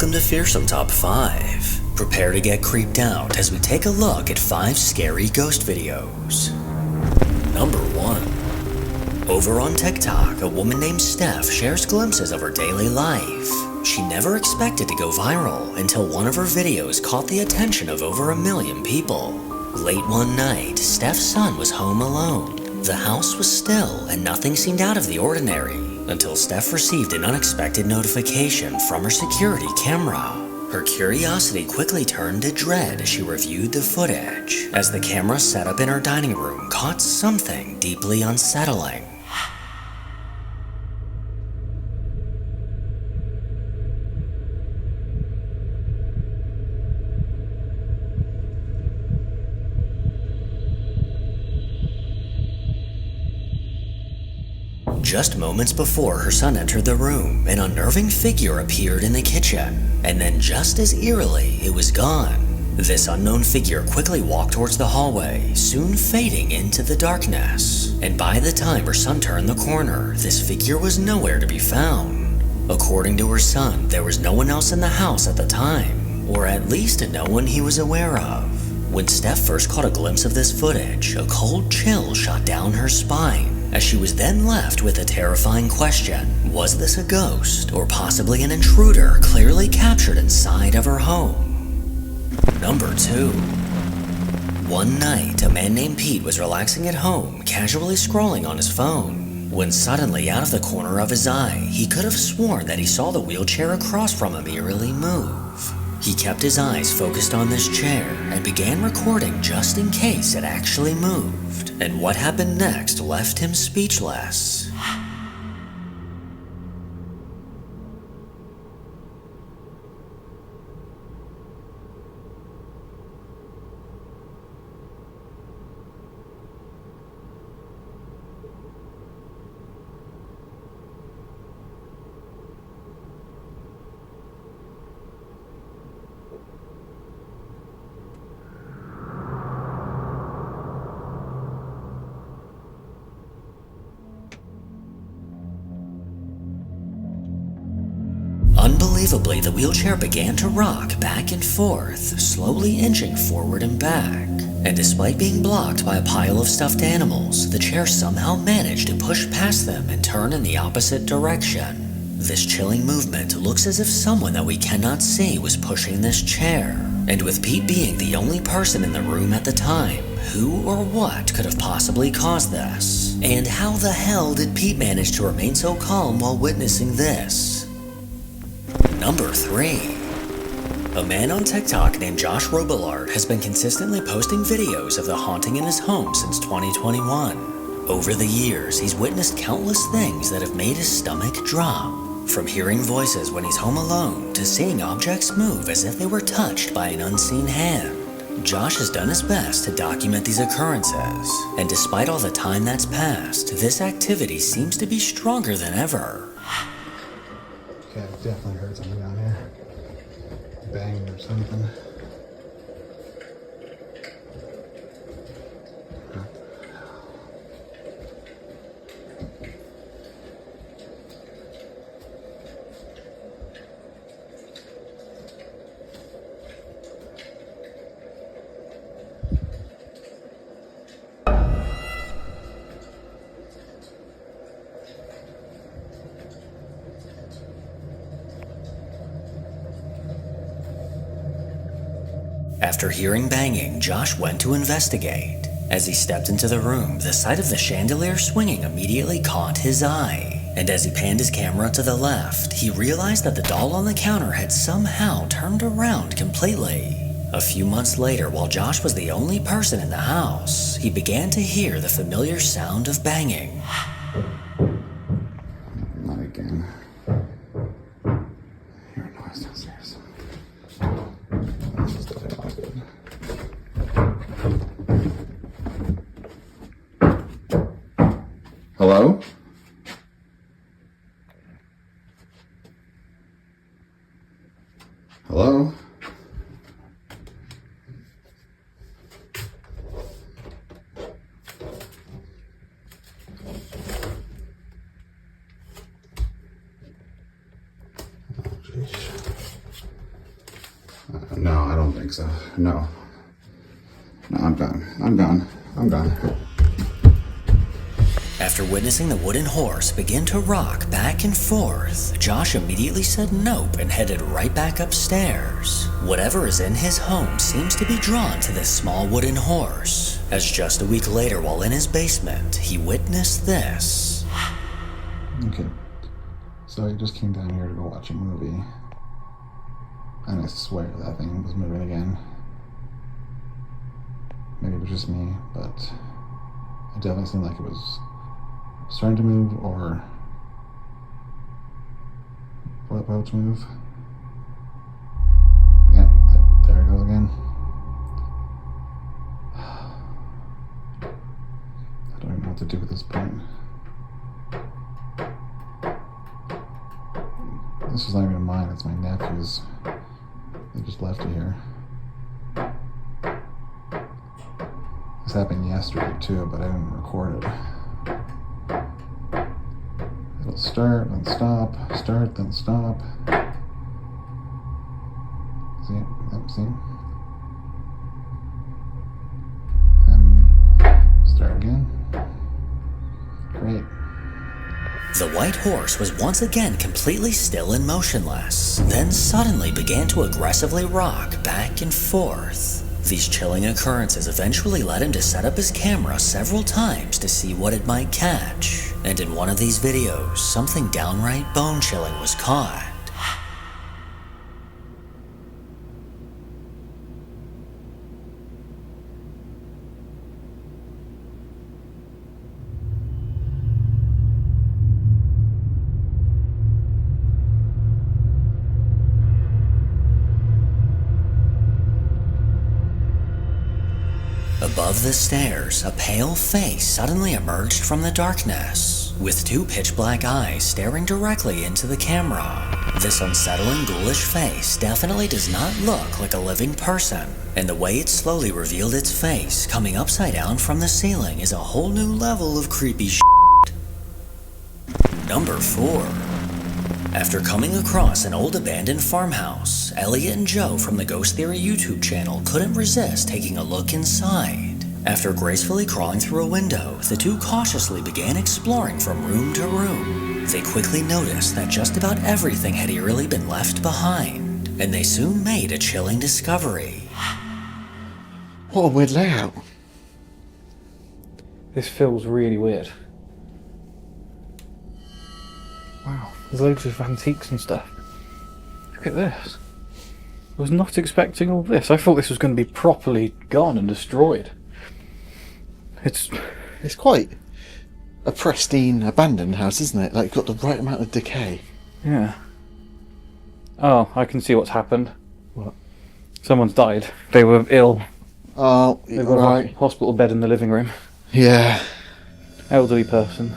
Welcome to Fearsome Top 5. Prepare to get creeped out as we take a look at 5 scary ghost videos. Number 1. Over on TikTok, a woman named Steph shares glimpses of her daily life. She never expected to go viral until one of her videos caught the attention of over 1 million people. Late one night, Steph's son was home alone. The house was still and nothing seemed out of the ordinary until Steph received an unexpected notification from her security camera. Her curiosity quickly turned to dread as she reviewed the footage, as the camera set up in her dining room caught something deeply unsettling. Just moments before her son entered the room, an unnerving figure appeared in the kitchen, and then just as eerily, it was gone. This unknown figure quickly walked towards the hallway, soon fading into the darkness. And by the time her son turned the corner, this figure was nowhere to be found. According to her son, there was no one else in the house at the time, or at least no one he was aware of. When Steph first caught a glimpse of this footage, a cold chill shot down her spine, as she was then left with a terrifying question. Was this a ghost, or possibly an intruder clearly captured inside of her home? Number 2. One night, a man named Pete was relaxing at home, casually scrolling on his phone, when suddenly, out of the corner of his eye, he could have sworn that he saw the wheelchair across from him eerily move. He kept his eyes focused on this chair and began recording just in case it actually moved. And what happened next left him speechless. Unbelievably, the wheelchair began to rock back and forth, slowly inching forward and back. And despite being blocked by a pile of stuffed animals, the chair somehow managed to push past them and turn in the opposite direction. This chilling movement looks as if someone that we cannot see was pushing this chair. And with Pete being the only person in the room at the time, who or what could have possibly caused this? And how the hell did Pete manage to remain so calm while witnessing this? Number 3. A man on TikTok named Josh Robillard has been consistently posting videos of the haunting in his home since 2021. Over the years, he's witnessed countless things that have made his stomach drop. From hearing voices when he's home alone to seeing objects move as if they were touched by an unseen hand. Josh has done his best to document these occurrences, and despite all the time that's passed, this activity seems to be stronger than ever. Okay, I've definitely heard something down here. Banging or something. After hearing banging, Josh went to investigate. As he stepped into the room, the sight of the chandelier swinging immediately caught his eye. And as he panned his camera to the left, he realized that the doll on the counter had somehow turned around completely. A few months later, while Josh was the only person in the house, he began to hear the familiar sound of banging. Not again. I hear a noise downstairs. This is definitely not good. Hello? Hello? Oh, jeez. don't think so. No. No, I'm gone. I'm gone. I'm gone. After witnessing the wooden horse begin to rock back and forth, Josh immediately said nope and headed right back upstairs. Whatever is in his home seems to be drawn to this small wooden horse, as just a week later while in his basement, he witnessed this. Okay. So I just came down here to go watch a movie. And I swear that thing was moving again. Maybe it was just me, but it definitely seemed like it was starting to move or about to move. Yeah, there it goes again. I don't even know what to do at this point. This is not even mine, it's my nephew's. They just left it here. This happened yesterday too, but I didn't record it. It'll start, then stop, start, then stop. See? Yep, see? And start again. Great. The white horse was once again completely still and motionless, then suddenly began to aggressively rock back and forth. These chilling occurrences eventually led him to set up his camera several times to see what it might catch, and in one of these videos, something downright bone-chilling was caught. Above the stairs, a pale face suddenly emerged from the darkness, with two pitch-black eyes staring directly into the camera. This unsettling, ghoulish face definitely does not look like a living person, and the way it slowly revealed its face coming upside down from the ceiling is a whole new level of creepy shit. Number 4. After coming across an old abandoned farmhouse, Elliot and Joe from the Ghost Theory YouTube channel couldn't resist taking a look inside. After gracefully crawling through a window, the two cautiously began exploring from room to room. They quickly noticed that just about everything had eerily been left behind, and they soon made a chilling discovery. What a weird layout. This feels really weird. Wow, there's loads of antiques and stuff. Look at this. I was not expecting all this. I thought this was going to be properly gone and destroyed. It's quite a pristine abandoned house, isn't it? Like, got the right amount of decay. Yeah. Oh, I can see what's happened. What? Someone's died. They were ill. Oh, They've got right. a hospital bed in the living room. Yeah. Elderly person.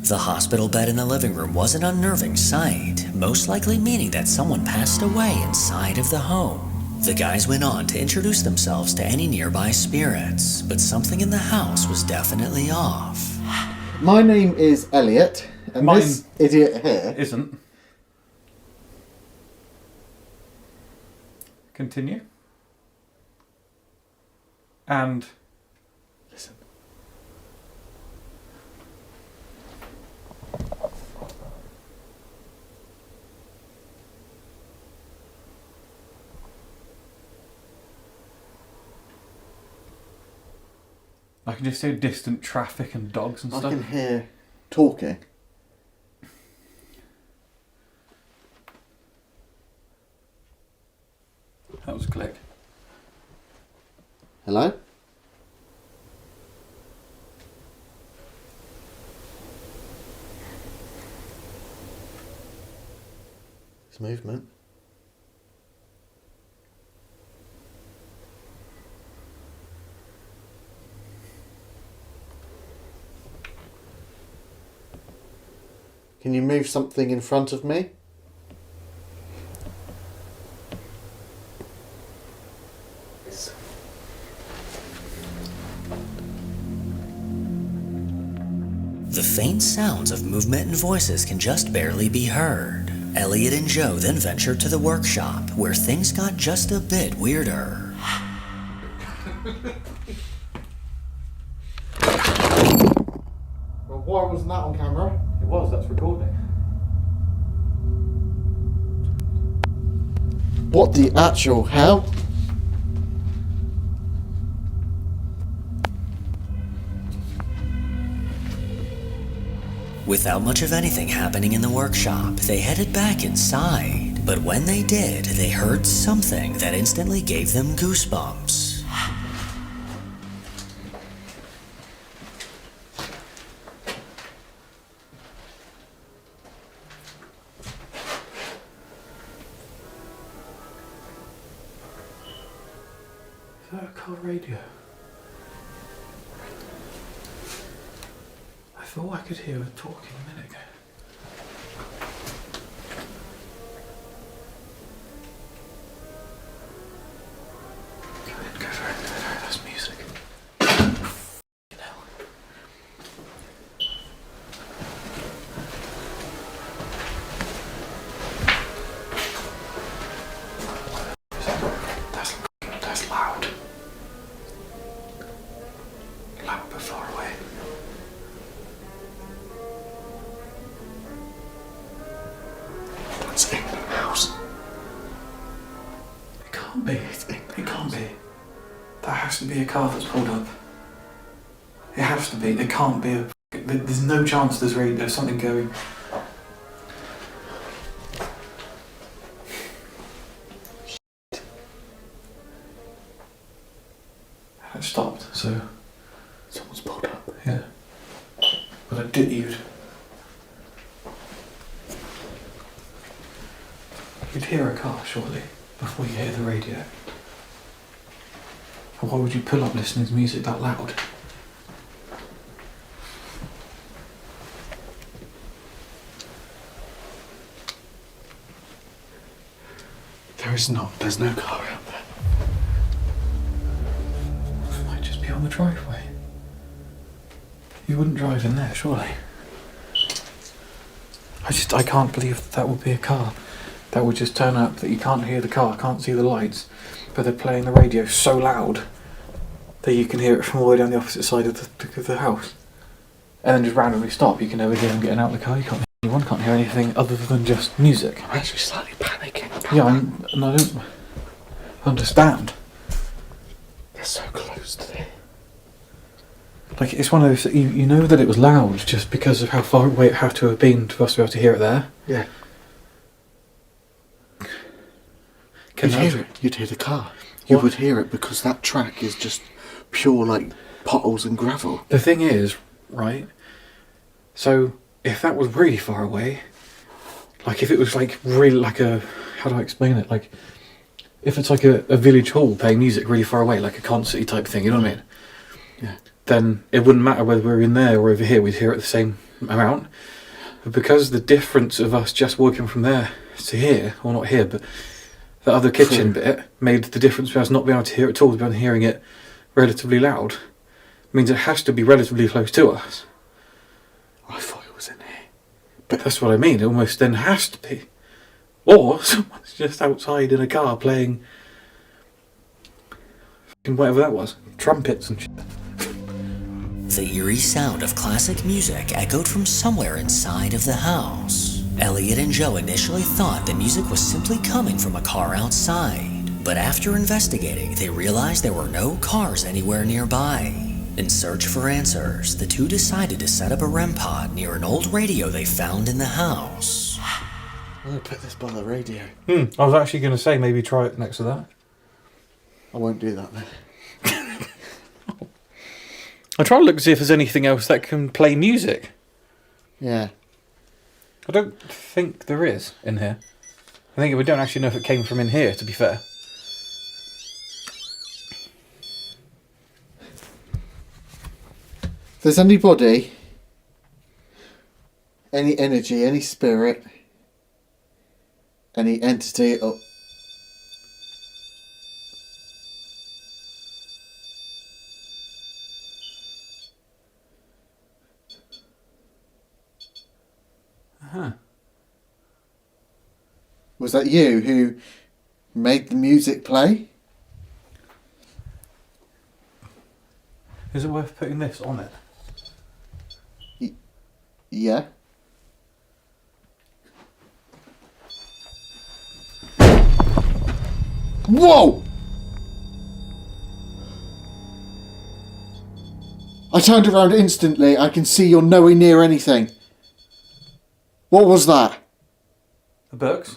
The hospital bed in the living room was an unnerving sight, most likely meaning that someone passed away inside of the home. The guys went on to introduce themselves to any nearby spirits, but something in the house was definitely off. My name is Elliot, and Mine this idiot here... Isn't. Continue. And... Listen. I can just hear distant traffic and dogs and I stuff. can hear talking. That was a click. Hello? It's movement. Can you move something in front of me? The faint sounds of movement and voices can just barely be heard, Elliot and Joe then ventured to the workshop, where things got just a bit weirder. Well, why wasn't that on camera? It was, that's recording. What the actual hell? Without much of anything happening in the workshop, they headed back inside. But when they did, they heard something that instantly gave them goosebumps. Is that a car radio? I thought I could hear her talking a minute ago. Go for it, that's music. You know. That's loud. Loud but far away. It's in the house. It can't be. It can't be. That has to be a car that's pulled up. It has to be. It can't be. There's no chance there's something going. It stopped, so Someone's pulled up. yeah. But I did you'd hear a car surely before you hear the radio. And why would you pull up listening to music that loud? There's no car out there. It might just be on the driveway. You wouldn't drive in there, surely. I can't believe that would be a car. That would just turn up that you can't hear the car, can't see the lights, but they're playing the radio so loud that you can hear it from all the way down the opposite side of the house. And then just randomly stop. You can never hear them getting out of the car. You can't hear anyone, can't hear anything other than just music. I'm actually slightly panicking. Yeah, and I don't understand. They're so close to there. Like, it's one of those, you know that it was loud just because of how far away it had to have been for us to be able to hear it there. Yeah. You'd hear the car. You would hear it because that track is just pure, like, potholes and gravel. The thing is, right, so if that was really far away, like if it was like really like a, how do I explain it, like if it's like a village hall playing music really far away, like a concert type thing, you know what I mean? Yeah. Then it wouldn't matter whether we were in there or over here, we'd hear it the same amount. But because the difference of us just walking from there to here, or not here, but the other kitchen bit made the difference between us not being able to hear it at all to being hearing it relatively loud, means it has to be relatively close to us. I thought it was in here. But that's what I mean, it almost then has to be. Or someone's just outside in a car playing fucking whatever that was, trumpets and shit. The eerie sound of classic music echoed from somewhere inside of the house. Elliot and Joe initially thought the music was simply coming from a car outside, but after investigating, they realized there were no cars anywhere nearby. In search for answers, the two decided to set up a REM pod near an old radio they found in the house. I'm going to put this by the radio. I was actually going to say maybe try it next to that. I won't do that then. I'll try to look to see if there's anything else that can play music. Yeah. I don't think there is in here. I think we don't actually know if it came from in here, to be fair. If there's anybody, any energy, any spirit, any entity, or Was that you who made the music play? Is it worth putting this on it? Yeah. Whoa! I turned around instantly. I can see you're nowhere near anything. What was that? The books?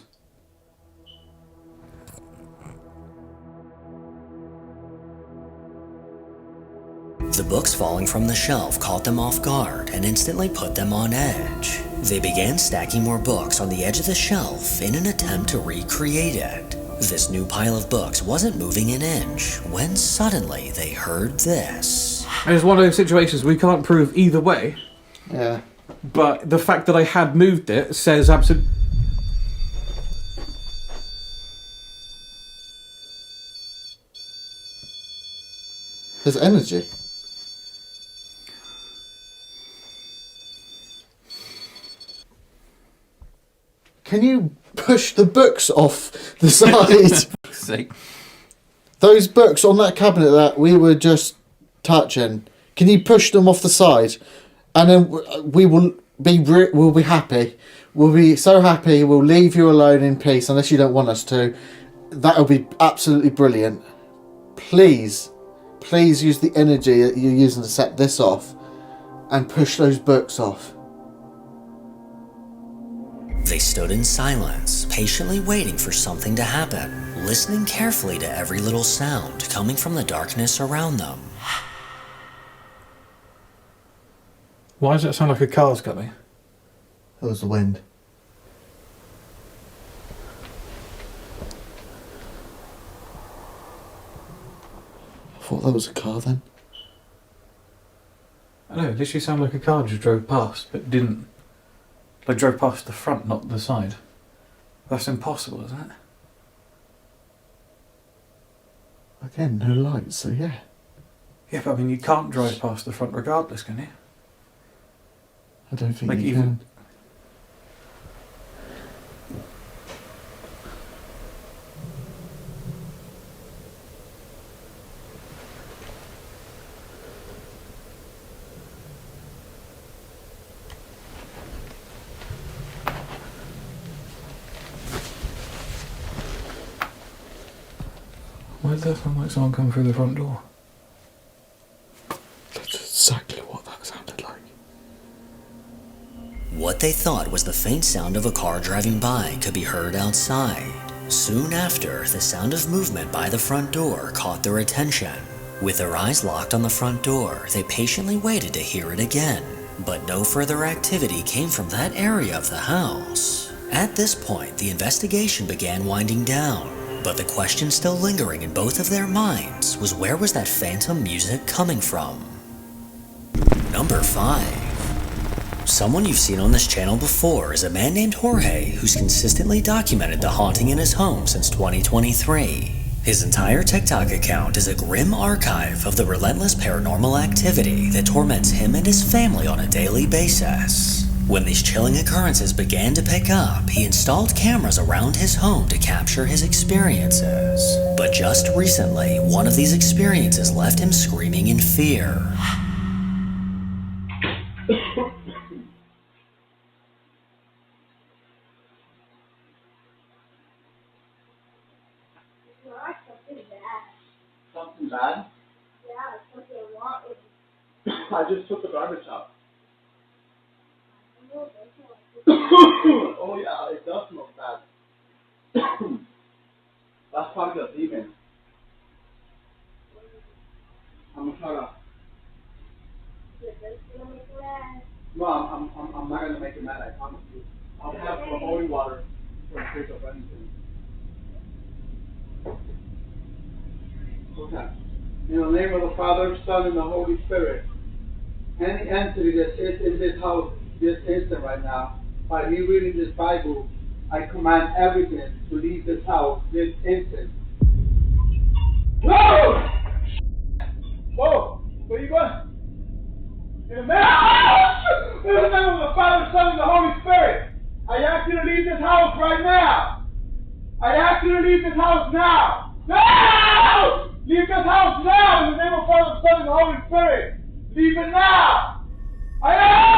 The books falling from the shelf caught them off guard and instantly put them on edge. They began stacking more books on the edge of the shelf in an attempt to recreate it. This new pile of books wasn't moving an inch when suddenly they heard this. And it's one of those situations we can't prove either way, Yeah. but the fact that I had moved it says absolutely... There's energy. Can you push the books off the side? See? Those books on that cabinet that we were just touching, can you push them off the side? And then we will we'll be happy. We'll be so happy, we'll leave you alone in peace unless you don't want us to. That'll be absolutely brilliant. Please use the energy that you're using to set this off and push those books off. They stood in silence, patiently waiting for something to happen, listening carefully to every little sound coming from the darkness around them. Why does it sound like a car's coming? That was the wind. I thought that was a car then. I know, it literally sounded like a car just drove past, but didn't. Like drove past the front, not the side. That's impossible, isn't it? Again, no lights, so yeah. Yeah, but I mean, you can't drive past the front regardless, can you? I don't think Like you even- can. Why does that sound like someone coming through the front door? That's exactly what that sounded like. What they thought was the faint sound of a car driving by could be heard outside. Soon after, the sound of movement by the front door caught their attention. With their eyes locked on the front door, they patiently waited to hear it again. But no further activity came from that area of the house. At this point, the investigation began winding down. But the question still lingering in both of their minds was, where was that phantom music coming from? Number 5. Someone you've seen on this channel before is a man named Jorge who's consistently documented the haunting in his home since 2023. His entire TikTok account is a grim archive of the relentless paranormal activity that torments him and his family on a daily basis. When these chilling occurrences began to pick up, he installed cameras around his home to capture his experiences. But just recently, one of these experiences left him screaming in fear. Something bad? Yeah, something wrong with I just took the garbage out. you. Oh yeah, it does smell bad. That's probably a demon. I'm gonna try to. No, I'm not gonna make it mad. I promise you. I'll have some holy water for in case of anything. Okay. In the name of the Father, Son, and the Holy Spirit. Any entity that is in this house, this instant right now, by me reading this Bible, I command everything to leave this house this instant. Whoa! Whoa! Where you going? In the name of the Father, Son, and the Holy Spirit, I ask you to leave this house right now. I ask you to leave this house now! No! Leave this house now in the name of Father, Son, and the Holy Spirit! Leave it now! I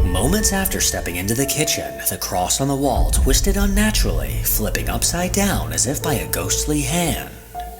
Moments after stepping into the kitchen, the cross on the wall twisted unnaturally, flipping upside down as if by a ghostly hand.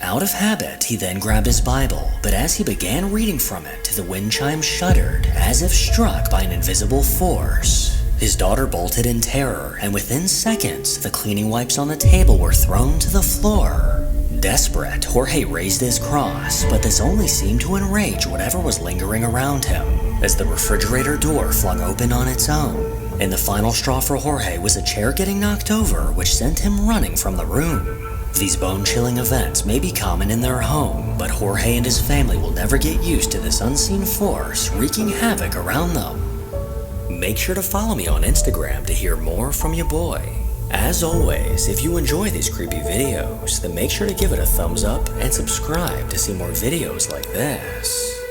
Out of habit, he then grabbed his Bible, but as he began reading from it, the wind chimes shuddered, as if struck by an invisible force. His daughter bolted in terror, and within seconds, the cleaning wipes on the table were thrown to the floor. Desperate, Jorge raised his cross, but this only seemed to enrage whatever was lingering around him, as the refrigerator door flung open on its own. And the final straw for Jorge was a chair getting knocked over, which sent him running from the room. These bone-chilling events may be common in their home, but Jorge and his family will never get used to this unseen force wreaking havoc around them. Make sure to follow me on Instagram to hear more from your boy. As always, if you enjoy these creepy videos, then make sure to give it a thumbs up and subscribe to see more videos like this.